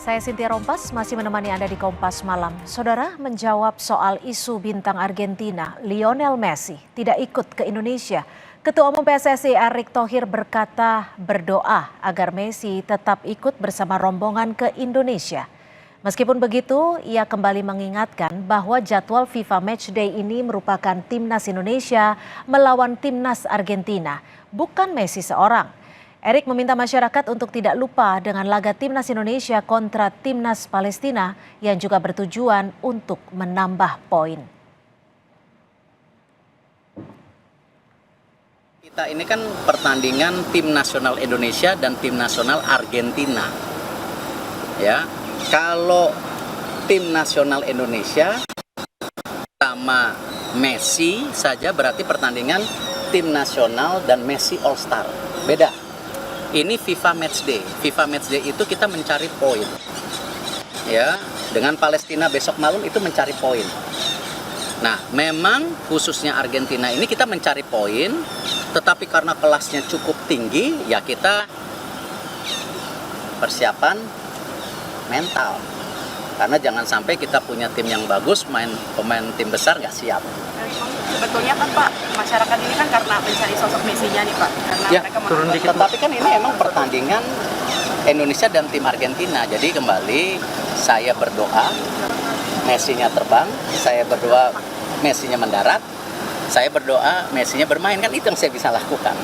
Saya Cynthia Rompas masih menemani Anda di Kompas Malam. Saudara menjawab soal isu bintang Argentina, Lionel Messi tidak ikut ke Indonesia. Ketua Umum PSSI Erick Thohir berkata berdoa agar Messi tetap ikut bersama rombongan ke Indonesia. Meskipun begitu, ia kembali mengingatkan bahwa jadwal FIFA Matchday ini merupakan timnas Indonesia melawan timnas Argentina, bukan Messi seorang. Erick meminta masyarakat untuk tidak lupa dengan laga timnas Indonesia kontra timnas Palestina yang juga bertujuan untuk menambah poin. Kita ini kan pertandingan tim nasional Indonesia dan tim nasional Argentina. Ya, kalau tim nasional Indonesia sama Messi saja berarti pertandingan tim nasional dan Messi All Star. Beda. Ini FIFA Matchday. FIFA Matchday itu kita mencari poin. Ya, dengan Palestina besok malam itu mencari poin. Nah, memang khususnya Argentina ini kita mencari poin, tetapi karena kelasnya cukup tinggi, ya kita persiapan mental. Karena jangan sampai kita punya tim yang bagus, pemain tim besar nggak siap. Sebetulnya kan Pak, masyarakat ini kan karena mencari sosok Messi-nya nih Pak. Karena ya, mereka turun dikit. Tetapi kan ini emang pertandingan Indonesia dan tim Argentina. Jadi kembali saya berdoa Messi-nya terbang, saya berdoa Messi-nya mendarat, saya berdoa Messi-nya bermain. Kan itu yang saya bisa lakukan.